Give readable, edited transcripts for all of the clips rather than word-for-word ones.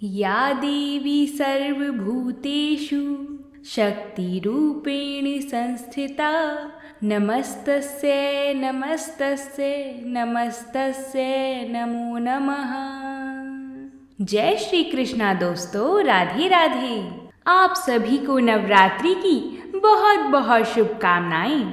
या देवी सर्वभूतेषु शक्तिरूपेण संस्थिता नमस्तस्यै नमस्तस्यै नमस्तस्यै नमो नमः। जय श्री कृष्णा दोस्तों, राधे राधे। आप सभी को नवरात्रि की बहुत बहुत शुभकामनाएं।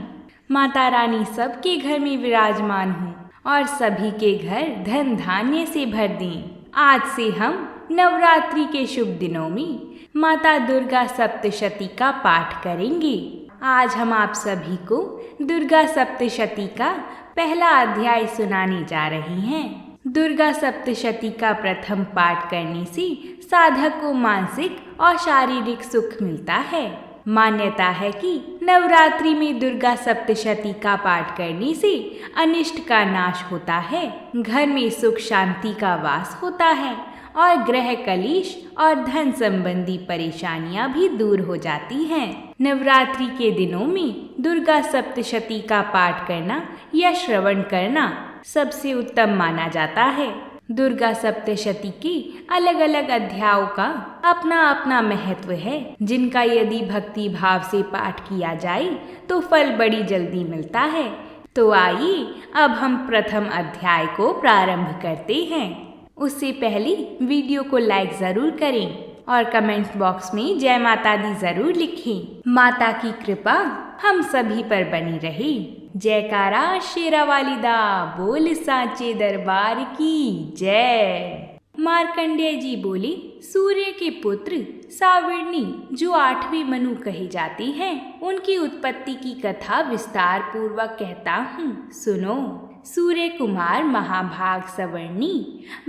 माता रानी सबके घर में विराजमान हो और सभी के घर धन धान्य से भर दें। आज से हम नवरात्रि के शुभ दिनों में माता दुर्गा सप्तशती का पाठ करेंगे। आज हम आप सभी को दुर्गा सप्तशती का पहला अध्याय सुनाने जा रहे हैं। दुर्गा सप्तशती का प्रथम पाठ करने से साधक को मानसिक और शारीरिक सुख मिलता है। मान्यता है कि नवरात्रि में दुर्गा सप्तशती का पाठ करने से अनिष्ट का नाश होता है, घर में सुख शांति का वास होता है और ग्रह कलेश और धन संबंधी परेशानियां भी दूर हो जाती हैं। नवरात्रि के दिनों में दुर्गा सप्तशती का पाठ करना या श्रवण करना सबसे उत्तम माना जाता है। दुर्गा सप्तशती के अलग अलग अध्यायों का अपना अपना महत्व है, जिनका यदि भक्ति भाव से पाठ किया जाए तो फल बड़ी जल्दी मिलता है। तो आइए अब हम प्रथम अध्याय को प्रारंभ करते हैं। उससे पहले वीडियो को लाइक जरूर करें और कमेंट बॉक्स में जय माता दी जरूर लिखें। माता की कृपा हम सभी पर बनी रहे। जयकारा शेरा वाली दा, बोल साचे दरबार की जय। मार्कंडेय जी बोले, सूर्य के पुत्र सावर्णी जो 8वें मनु कहे जाते हैं, उनकी उत्पत्ति की कथा विस्तार पूर्वक कहता हूँ, सुनो। सूर्य कुमार महाभाग सवर्णी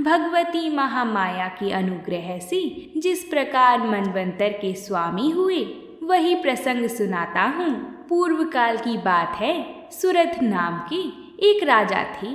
भगवती महामाया के अनुग्रह से जिस प्रकार मनवंतर के स्वामी हुए, वही प्रसंग सुनाता हूँ। पूर्व काल की बात है। सुरथ नाम के एक राजा थे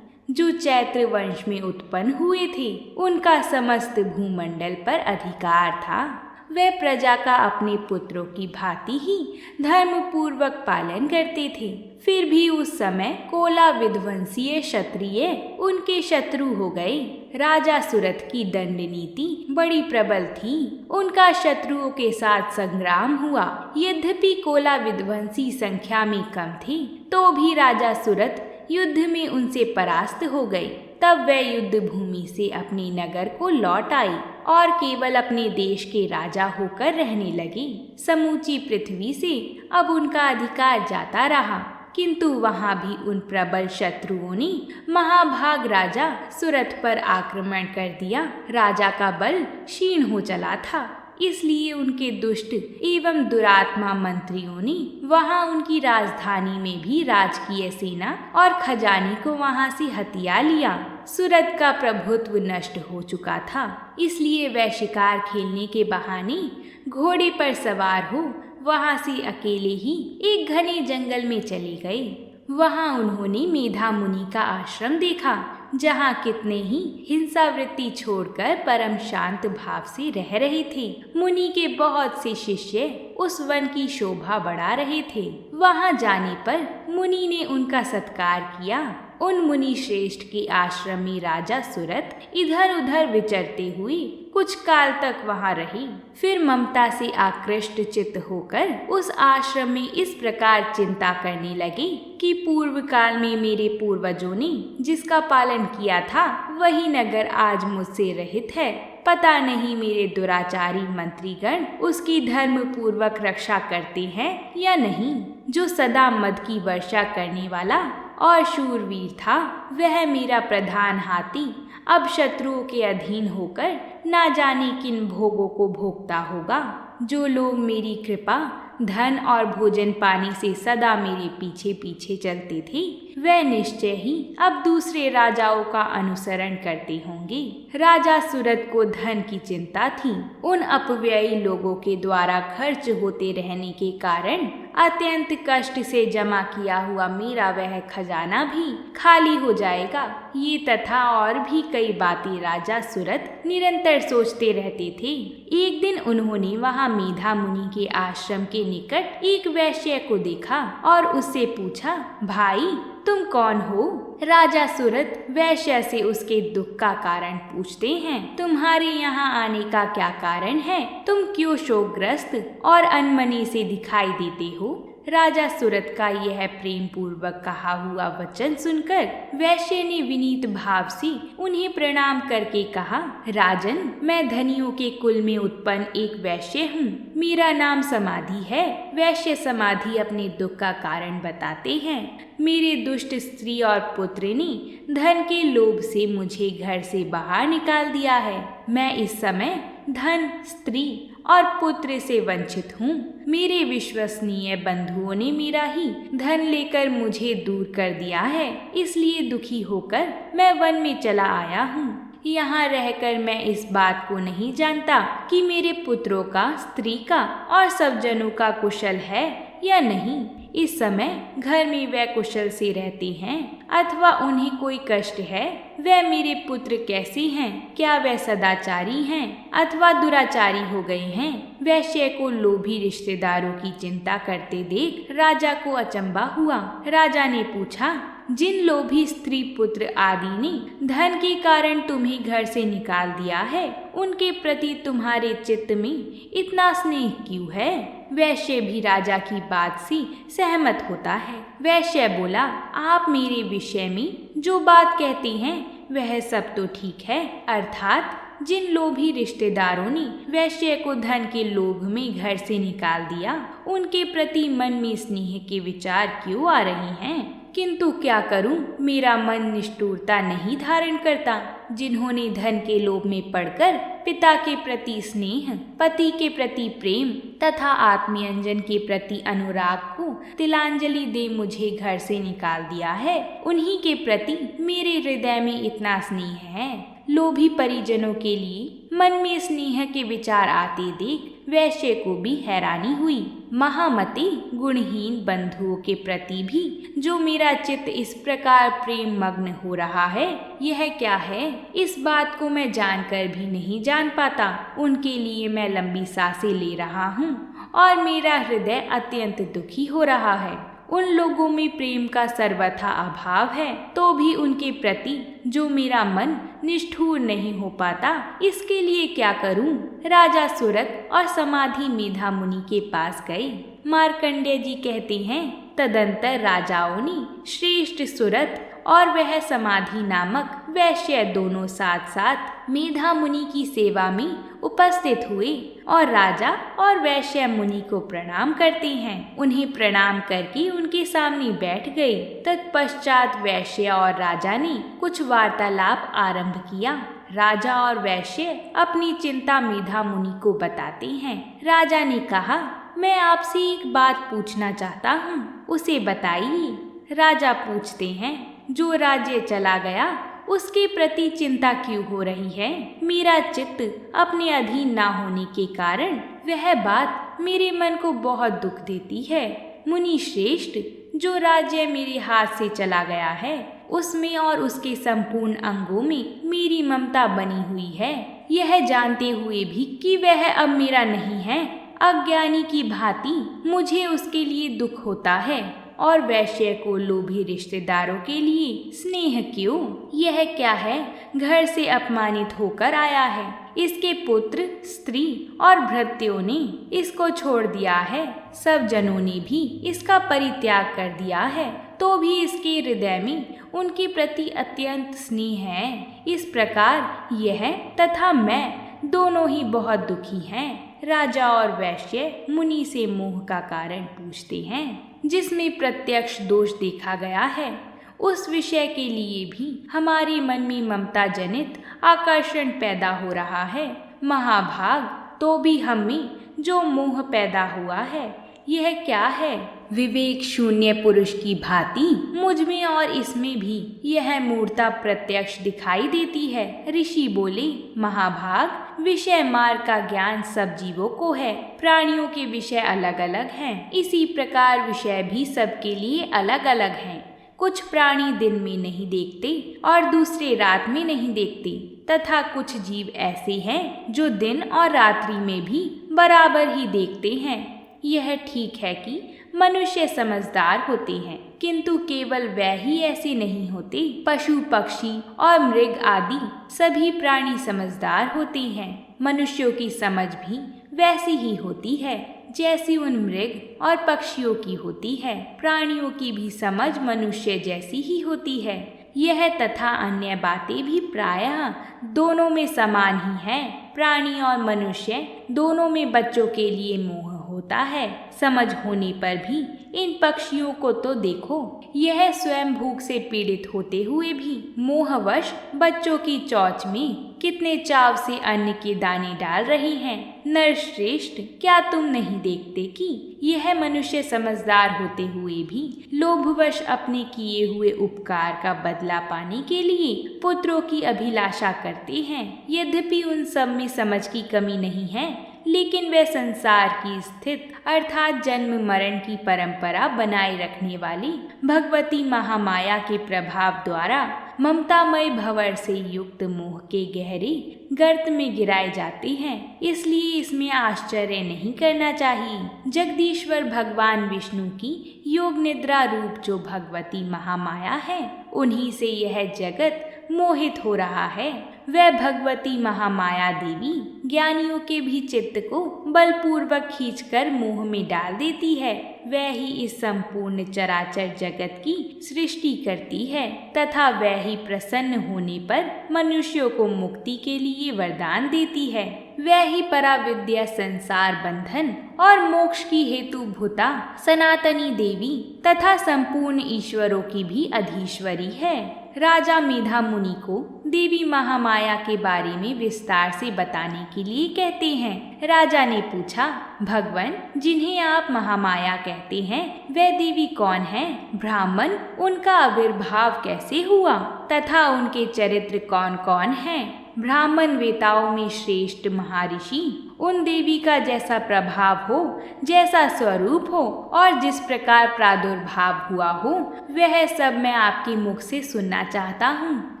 जो चैत्र वंश में उत्पन्न हुए थे। उनका समस्त भूमंडल पर अधिकार था। वे प्रजा का अपने पुत्रों की भांति ही धर्म पूर्वक पालन करते थे। फिर भी उस समय कोला विध्वंसीय क्षत्रिय उनके शत्रु हो गए। राजा सुरथ की दंड नीति बड़ी प्रबल थी। उनका शत्रुओं के साथ संग्राम हुआ। यद्यपि कोला विध्वंसी संख्या में कम थे, तो भी राजा सुरथ युद्ध में उनसे परास्त हो गए। तब वे युद्ध भूमि से अपने नगर को लौट आई और केवल अपने देश के राजा होकर रहने लगे। समूची पृथ्वी से अब उनका अधिकार जाता रहा, किंतु वहां भी उन प्रबल शत्रुओं ने महाभाग राजा सुरथ पर आक्रमण कर दिया। राजा का बल क्षीण हो चला था, इसलिए उनके दुष्ट एवं दुरात्मा मंत्रियों ने वहां उनकी राजधानी में भी राजकीय सेना और खजाने को वहां से हथिया लिया। सुरथ का प्रभुत्व नष्ट हो चुका था, इसलिए वह शिकार खेलने के बहाने घोड़े पर सवार हो वहां से अकेले ही एक घने जंगल में चले गए। वहां उन्होंने मेधा मुनि का आश्रम देखा, जहाँ कितने ही हिंसा वृत्ति छोड़कर परम शांत भाव से रह रहे थे। मुनि के बहुत से शिष्य उस वन की शोभा बढ़ा रहे थे। वहां जाने पर मुनि ने उनका सत्कार किया। उन मुनि श्रेष्ठ के आश्रम में राजा सुरथ इधर उधर विचरते हुए कुछ काल तक वहां रहे। फिर ममता से आकृष्ट चित्त होकर उस आश्रम में इस प्रकार चिंता करने लगे कि पूर्व काल में मेरे पूर्वजों ने जिसका पालन किया था, वही नगर आज मुझसे रहित है। पता नहीं मेरे दुराचारी मंत्रीगण उसकी धर्म पूर्वक रक्षा करते हैं या नहीं। जो सदा मद की वर्षा करने वाला और शूरवीर था, वह मेरा प्रधान हाथी अब शत्रुओं के अधीन होकर ना जाने किन भोगों को भोगता होगा। जो लोग मेरी कृपा धन और भोजन पाने से सदा मेरे पीछे पीछे चलते थे, वे निश्चय ही अब दूसरे राजाओं का अनुसरण करते होंगे। राजा सुरथ को धन की चिंता थी। उन अपव्ययी लोगों के द्वारा खर्च होते रहने के कारण अत्यंत कष्ट से जमा किया हुआ मेरा वह खजाना भी खाली हो जाएगा। ये तथा और भी कई बातें राजा सुरथ निरंतर सोचते रहते थे। एक दिन उन्होंने वहां मेधा मुनि के आश्रम के निकट एक वैश्य को देखा और उससे पूछा, भाई तुम कौन हो? राजा सूरत वैश्य से उसके दुख का कारण पूछते हैं। तुम्हारे यहाँ आने का क्या कारण है? तुम क्यों शोकग्रस्त और अनमने से दिखाई देते हो? राजा सूरत का यह प्रेम पूर्वक कहा हुआ वचन सुनकर वैश्य ने विनीत भाव से उन्हें प्रणाम करके कहा, राजन, मैं धनियों के कुल में उत्पन्न एक वैश्य हूँ। मेरा नाम समाधि है। वैश्य समाधि अपने दुख का कारण बताते हैं। मेरे दुष्ट स्त्री और पुत्र ने धन के लोभ से मुझे घर से बाहर निकाल दिया है। मैं इस समय धन, स्त्री और पुत्र से वंचित हूँ। मेरे विश्वसनीय बंधुओं ने मेरा ही धन लेकर मुझे दूर कर दिया है। इसलिए दुखी होकर मैं वन में चला आया हूँ। यहाँ रहकर मैं इस बात को नहीं जानता कि मेरे पुत्रों का, स्त्री का और सब जनों का कुशल है या नहीं। इस समय घर में वह कुशल से रहते हैं अथवा उन्हें कोई कष्ट है? वह मेरे पुत्र कैसे हैं? क्या वह सदाचारी हैं अथवा दुराचारी हो गए हैं? वैश्य को लोभी रिश्तेदारों की चिंता करते देख राजा को अचंभा हुआ। राजा ने पूछा, जिन लोभी स्त्री पुत्र आदि ने धन के कारण तुम्हें घर से निकाल दिया है, उनके प्रति तुम्हारे चित्त में इतना स्नेह क्यों है? वैश्य भी राजा की बात से सहमत होता है। वैश्य बोला, आप मेरे विषय में जो बात कहते हैं वह सब तो ठीक है। अर्थात जिन लोभी रिश्तेदारों ने वैश्य को धन के लोभ में घर से निकाल दिया, उनके प्रति मन में स्नेह के विचार क्यों आ रहे हैं? किंतु क्या करूं, मेरा मन निष्ठुरता नहीं धारण करता। जिन्होंने धन के लोभ में पड़कर पिता के प्रति स्नेह, पति के प्रति प्रेम तथा आत्मीयंजन के प्रति अनुराग को तिलांजलि दे मुझे घर से निकाल दिया है, उन्हीं के प्रति मेरे हृदय में इतना स्नेह है। लोभी परिजनों के लिए मन में स्नेह के विचार आते देख वैश्य को भी हैरानी हुई। महामती, गुणहीन बंधुओं के प्रति भी जो मेरा चित्त इस प्रकार प्रेम मग्न हो रहा है, यह क्या है? इस बात को मैं जानकर भी नहीं जान पाता। उनके लिए मैं लंबी सांसें ले रहा हूँ और मेरा हृदय अत्यंत दुखी हो रहा है। उन लोगों में प्रेम का सर्वथा अभाव है, तो भी उनके प्रति जो मेरा मन निष्ठुर नहीं हो पाता, इसके लिए क्या करूं? राजा सूरत और समाधि मेधा मुनि के पास गए। मार्कंडेय जी कहते हैं, तदंतर राजाओं ने श्रेष्ठ सूरत और वह समाधि नामक वैश्य दोनों साथ साथ मेधा मुनि की सेवा में उपस्थित हुए और राजा और वैश्य मुनि को प्रणाम करते हैं। उन्हें प्रणाम करके उनके सामने बैठ गए। तत्पश्चात वैश्य और राजा ने कुछ वार्तालाप आरंभ किया। राजा और वैश्य अपनी चिंता मेधा मुनि को बताते हैं। राजा ने कहा, मैं आपसे एक बात पूछना चाहता हूँ, उसे बताइए। राजा पूछते हैं, जो राज्य चला गया उसके प्रति चिंता क्यों हो रही है? मेरा चित्त अपने अधीन ना होने के कारण वह बात मेरे मन को बहुत दुख देती है। मुनि श्रेष्ठ, जो राज्य मेरे हाथ से चला गया है उसमें और उसके संपूर्ण अंगों में मेरी ममता बनी हुई है। यह जानते हुए भी कि वह अब मेरा नहीं है, अज्ञानी की भांति मुझे उसके लिए दुख होता है। और वैश्य को लोभी रिश्तेदारों के लिए स्नेह क्यों? यह क्या है? घर से अपमानित होकर आया है। इसके पुत्र, स्त्री और भृत्यों ने इसको छोड़ दिया है। सब जनों ने भी इसका परित्याग कर दिया है, तो भी इसके हृदय में उनके प्रति अत्यंत स्नेह है। इस प्रकार यह तथा मैं दोनों ही बहुत दुखी हैं। राजा और वैश्य मुनि से मोह का कारण पूछते हैं, जिसमें प्रत्यक्ष दोष देखा गया है। उस विषय के लिए भी हमारे मन में ममता जनित आकर्षण पैदा हो रहा है। महाभाग, तो भी हम में जो मोह पैदा हुआ है यह क्या है? विवेक शून्य पुरुष की भांति मुझ में और इसमें भी यह मूर्ता प्रत्यक्ष दिखाई देती है। ऋषि बोले, महाभाग, विषय मार्ग का ज्ञान सब जीवों को है। प्राणियों के विषय अलग अलग हैं, इसी प्रकार विषय भी सबके लिए अलग अलग हैं। कुछ प्राणी दिन में नहीं देखते और दूसरे रात में नहीं देखते, तथा कुछ जीव ऐसे हैं जो दिन और रात्रि में भी बराबर ही देखते हैं। यह ठीक है कि मनुष्य समझदार होते हैं, किंतु केवल वह ही ऐसे नहीं होते। पशु पक्षी और मृग आदि सभी प्राणी समझदार होते हैं। मनुष्यों की समझ भी वैसी ही होती है जैसी उन मृग और पक्षियों की होती है। प्राणियों की भी समझ मनुष्य जैसी ही होती है। यह तथा अन्य बातें भी प्रायः दोनों में समान ही हैं। प्राणी और मनुष्य दोनों में बच्चों के लिए मोह होता है। समझ होने पर भी इन पक्षियों को तो देखो, यह स्वयं भूख से पीड़ित होते हुए भी मोहवश बच्चों की चोंच में कितने चाव से अन्न के दाने डाल रही हैं। नरश्रेष्ठ, क्या तुम नहीं देखते कि यह मनुष्य समझदार होते हुए भी लोभवश अपने किए हुए उपकार का बदला पाने के लिए पुत्रों की अभिलाषा करते हैं। यद्यपि उन सब में समझ की कमी नहीं है, लेकिन वे संसार की स्थित अर्थात जन्म मरण की परंपरा बनाए रखने वाली भगवती महामाया के प्रभाव द्वारा ममतामय भंवर से युक्त मोह के गहरे गर्त में गिराए जाते हैं। इसलिए इसमें आश्चर्य नहीं करना चाहिए। जगदीश्वर भगवान विष्णु की योग निद्रा रूप जो भगवती महामाया है, उन्हीं से यह जगत मोहित हो रहा है। वह भगवती महामाया देवी ज्ञानियों के भी चित्त को बलपूर्वक खींचकर मोह में डाल देती है। वह ही इस संपूर्ण चराचर जगत की सृष्टि करती है तथा वह ही प्रसन्न होने पर मनुष्यों को मुक्ति के लिए वरदान देती है। वह ही पराविद्या संसार बंधन और मोक्ष की हेतु भूता सनातनी देवी तथा संपूर्ण ईश्वरों की भी अधीश्वरी है। राजा मेधा मुनि को देवी महामाया के बारे में विस्तार से बताने के लिए कहते हैं। राजा ने पूछा, भगवान, जिन्हें आप महामाया कहते हैं वह देवी कौन है? ब्राह्मण, उनका आविर्भाव कैसे हुआ तथा उनके चरित्र कौन कौन हैं? ब्राह्मण वेताओं में श्रेष्ठ महर्षि उन देवी का जैसा प्रभाव हो, जैसा स्वरूप हो और जिस प्रकार प्रादुर्भाव हुआ हो, वह सब मैं आपके मुख से सुनना चाहता हूँ।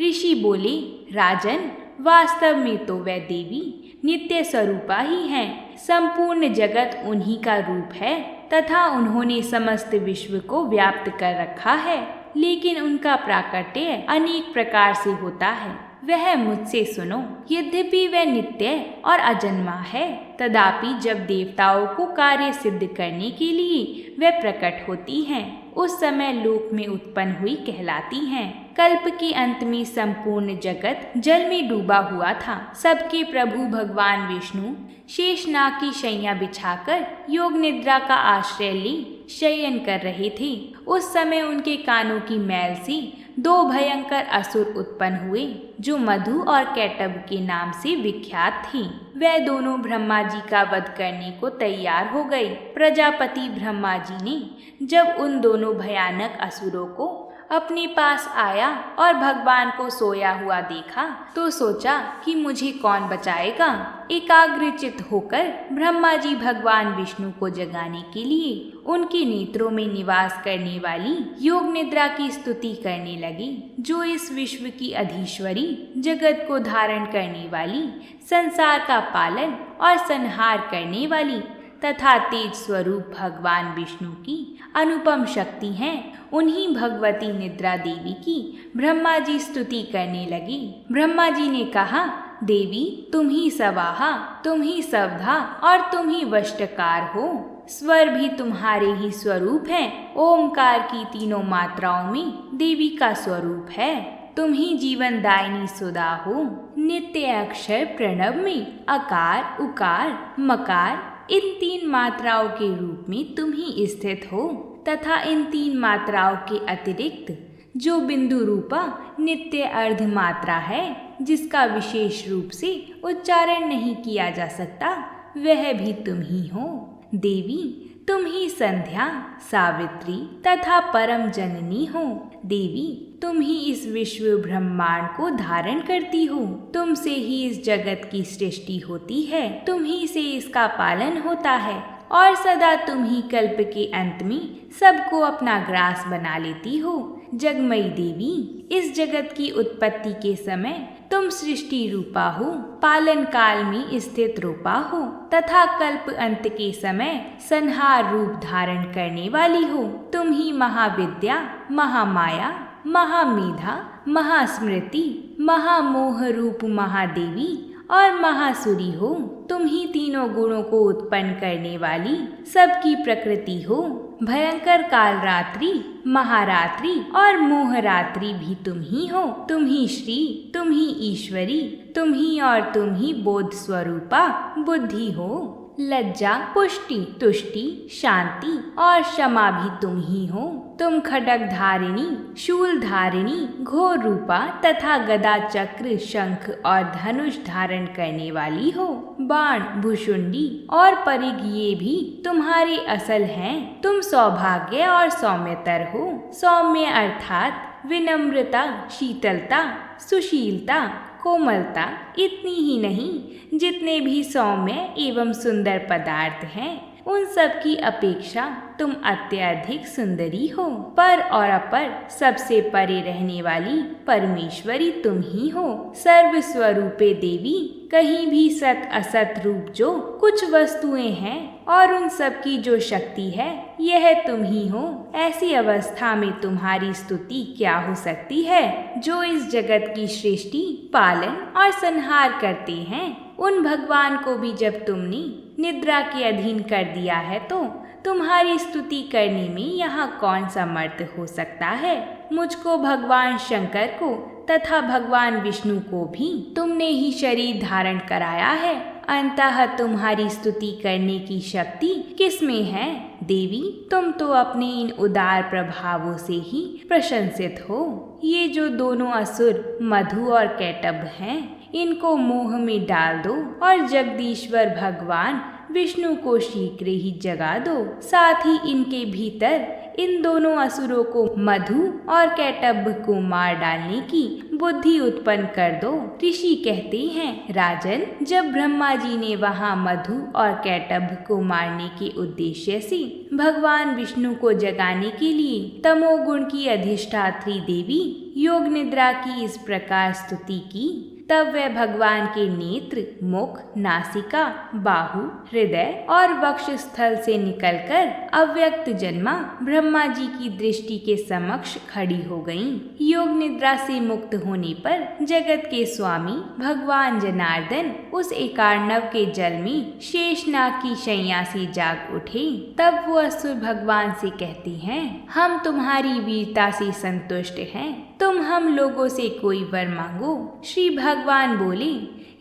ऋषि बोले, राजन, वास्तव में तो वह देवी नित्य स्वरूपा ही हैं। संपूर्ण जगत उन्हीं का रूप है तथा उन्होंने समस्त विश्व को व्याप्त कर रखा है, लेकिन उनका प्राकट्य अनेक प्रकार से होता है। वह मुझसे सुनो। यद्यपि वह नित्य और अजन्मा है, तथापि जब देवताओं को कार्य सिद्ध करने के लिए वह प्रकट होती हैं, उस समय लोक में उत्पन्न हुई कहलाती हैं। कल्प के अंत में संपूर्ण जगत जल में डूबा हुआ था। सबके प्रभु भगवान विष्णु शेषनाग की शैया बिछाकर योग निद्रा का आश्रय ले शयन कर रहे थे। उस समय उनके कानों की मैल से दो भयंकर असुर उत्पन्न हुए, जो मधु और कैटभ के नाम से विख्यात थे। वे दोनों ब्रह्मा जी का वध करने को तैयार हो गए। प्रजापति ब्रह्मा जी ने जब उन दोनों भयानक असुरों को अपने पास आया और भगवान को सोया हुआ देखा तो सोचा कि मुझे कौन बचाएगा। एकाग्रचित होकर ब्रह्मा जी भगवान विष्णु को जगाने के लिए उनके नेत्रों में निवास करने वाली योग निद्रा की स्तुति करने लगे, जो इस विश्व की अधीश्वरी, जगत को धारण करने वाली, संसार का पालन और संहार करने वाली तथा तेज स्वरूप भगवान विष्णु की अनुपम शक्ति हैं। उन्हीं भगवती निद्रा देवी की ब्रह्मा जी स्तुति करने लगे। ब्रह्मा जी ने कहा, देवी, तुम ही सवाहा, तुम ही सवधा और तुम ही वष्टकार हो। स्वर भी तुम्हारे ही स्वरूप हैं। ओमकार की तीनों मात्राओं में देवी का स्वरूप है। तुम ही जीवन दायिनी सुधा हो। नित्य अक्षर प्रणव में अकार, उकार, मकार, इन तीन मात्राओं के रूप में तुम ही स्थित हो तथा इन तीन मात्राओं के अतिरिक्त जो बिंदु रूपा नित्य अर्ध मात्रा है, जिसका विशेष रूप से उच्चारण नहीं किया जा सकता, वह भी तुम ही हो। देवी, तुम ही संध्या, सावित्री तथा परम जननी हो। देवी, तुम ही इस विश्व ब्रह्मांड को धारण करती हो। तुमसे ही इस जगत की सृष्टि होती है, तुम ही से इसका पालन होता है और सदा तुम ही कल्प के अंत में सबको अपना ग्रास बना लेती हो। जगमयी देवी, इस जगत की उत्पत्ति के समय तुम सृष्टि रूपा हो, पालन काल में स्थित रूपा हो तथा कल्प अंत के समय संहार रूप धारण करने वाली हो। तुम ही महाविद्या, महामाया, महामेधा, महास्मृति, महामोह रूप महादेवी और महासुरी हो। तुम ही तीनों गुणों को उत्पन्न करने वाली सबकी प्रकृति हो। भयंकर काल रात्रि, महारात्रि और मोहरात्रि भी तुम ही हो। तुम ही श्री, तुम ही ईश्वरी, तुम ही और तुम ही बोध स्वरूपा बुद्धि हो। लज्जा, पुष्टि, तुष्टि, शांति और क्षमा भी तुम ही हो। तुम खड्ग धारिणी, शूल धारिणी, घोर रूपा तथा गदा, चक्र, शंख और धनुष धारण करने वाली हो। बाण, भुषुंडी और परिग ये भी तुम्हारे असल हैं। तुम सौभाग्य और सौम्यतर हो। सौम्य अर्थात विनम्रता, शीतलता, सुशीलता, कोमलता, इतनी ही नहीं जितने भी सौम्य एवं सुंदर पदार्थ हैं उन सब की अपेक्षा तुम अत्यधिक सुंदरी हो। पर और अपर सबसे परे रहने वाली परमेश्वरी तुम ही हो। सर्व स्वरूपे देवी, कहीं भी सत असत रूप जो कुछ वस्तुएं हैं और उन सब की जो शक्ति है यह तुम ही हो। ऐसी अवस्था में तुम्हारी स्तुति क्या हो सकती है? जो इस जगत की सृष्टि, पालन और संहार करते हैं उन भगवान को भी जब तुमने निद्रा के अधीन कर दिया है तो तुम्हारी स्तुति करने में यहाँ कौन समर्थ हो सकता है? मुझको, भगवान शंकर को तथा भगवान विष्णु को भी तुमने ही शरीर धारण कराया है। अंततः तुम्हारी स्तुति करने की शक्ति किसमें है? देवी, तुम तो अपने इन उदार प्रभावों से ही प्रशंसित हो। ये जो दोनों असुर मधु और कैटभ हैं इनको मोह में डाल दो और जगदीश्वर भगवान विष्णु को शीघ्र ही जगा दो। साथ ही इनके भीतर इन दोनों असुरों को मधु और कैटभ को मार डालने की बुद्धि उत्पन्न कर दो। ऋषि कहते हैं, राजन, जब ब्रह्मा जी ने वहाँ मधु और कैटभ को मारने के उद्देश्य से भगवान विष्णु को जगाने के लिए तमोगुण की अधिष्ठात्री देवी योग निद्रा की इस प्रकार स्तुति की, तब वह भगवान के नेत्र, मुख, नासिका, बाहु, हृदय और वक्षस्थल से निकलकर अव्यक्त जन्मा ब्रह्मा जी की दृष्टि के समक्ष खड़ी हो गईं। योग निद्रा से मुक्त होने पर जगत के स्वामी भगवान जनार्दन उस एकार्णव के जल में शेषनाग की शैया से जाग उठे। तब वो असुर भगवान से कहते हैं, हम तुम्हारी वीरता से संतुष्ट हैं, तुम हम लोगों से कोई वर मांगो। श्री भगवान बोले,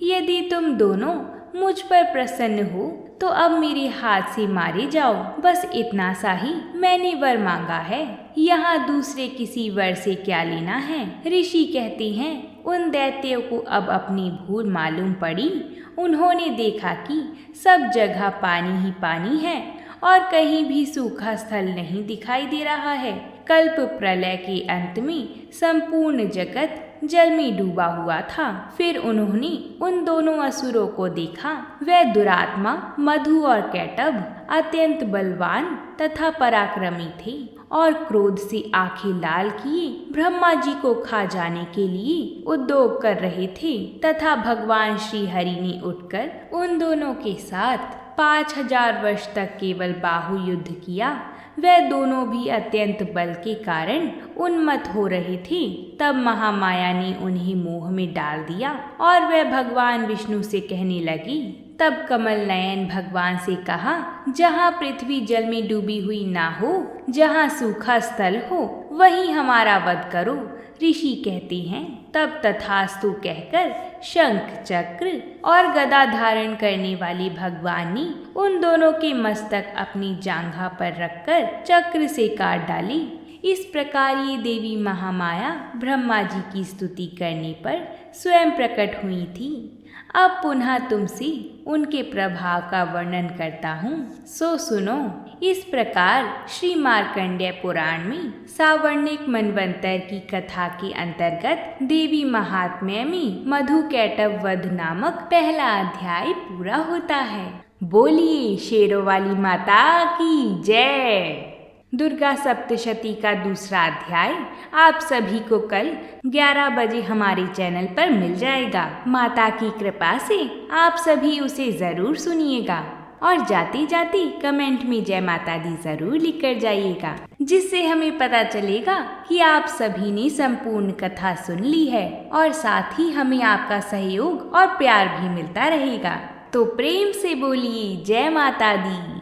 यदि तुम दोनों मुझ पर प्रसन्न हो तो अब मेरे हाथ से मारे जाओ। बस इतना सा ही मैंने वर मांगा है, यहाँ दूसरे किसी वर से क्या लेना है। ऋषि कहते हैं, उन दैत्यों को अब अपनी भूल मालूम पड़ी। उन्होंने देखा कि सब जगह पानी ही पानी है और कहीं भी सूखा स्थल नहीं दिखाई दे रहा है। कल्प प्रलय के अंत में संपूर्ण जगत जल में डूबा हुआ था। फिर उन्होंने उन दोनों असुरों को देखा। वह दुरात्मा मधु और कैटभ अत्यंत बलवान तथा पराक्रमी थे और क्रोध से आंखें लाल किए ब्रह्मा जी को खा जाने के लिए उद्योग कर रहे थे तथा भगवान श्री हरि ने उठकर उन दोनों के साथ 5000 वर्ष तक केवल बाहु युद्ध किया। वह दोनों भी अत्यंत बल के कारण उन्मत्त हो रहे थे। तब महामाया ने उन्हें मोह में डाल दिया और वह भगवान विष्णु से कहने लगी। तब कमल नयन भगवान से कहा, जहाँ पृथ्वी जल में डूबी हुई ना हो, जहाँ सूखा स्थल हो, वहीं हमारा वध करो। ऋषि कहते हैं, तब तथास्तु कहकर शंख, चक्र और गदा धारण करने वाले भगवान ने उन दोनों के मस्तक अपनी जांघा पर रखकर चक्र से काट डाली। इस प्रकार ये देवी महामाया ब्रह्मा जी की स्तुति करने पर स्वयं प्रकट हुई थी। अब पुनः तुमसे उनके प्रभाव का वर्णन करता हूँ, सो सुनो। इस प्रकार श्री मार्कंडेय पुराण में सावर्णिक मनवंतर की कथा के अंतर्गत देवी महात्म्य में मधु कैटभ वध नामक पहला अध्याय पूरा होता है। बोलिए शेरों वाली माता की जय। दुर्गा सप्तशती का दूसरा अध्याय आप सभी को कल 11 बजे हमारे चैनल पर मिल जाएगा। माता की कृपा से आप सभी उसे जरूर सुनिएगा और जाते जाते कमेंट में जय माता दी जरूर लिख कर जाइएगा, जिससे हमें पता चलेगा कि आप सभी ने संपूर्ण कथा सुन ली है और साथ ही हमें आपका सहयोग और प्यार भी मिलता रहेगा। तो प्रेम से बोलिए जय माता दी।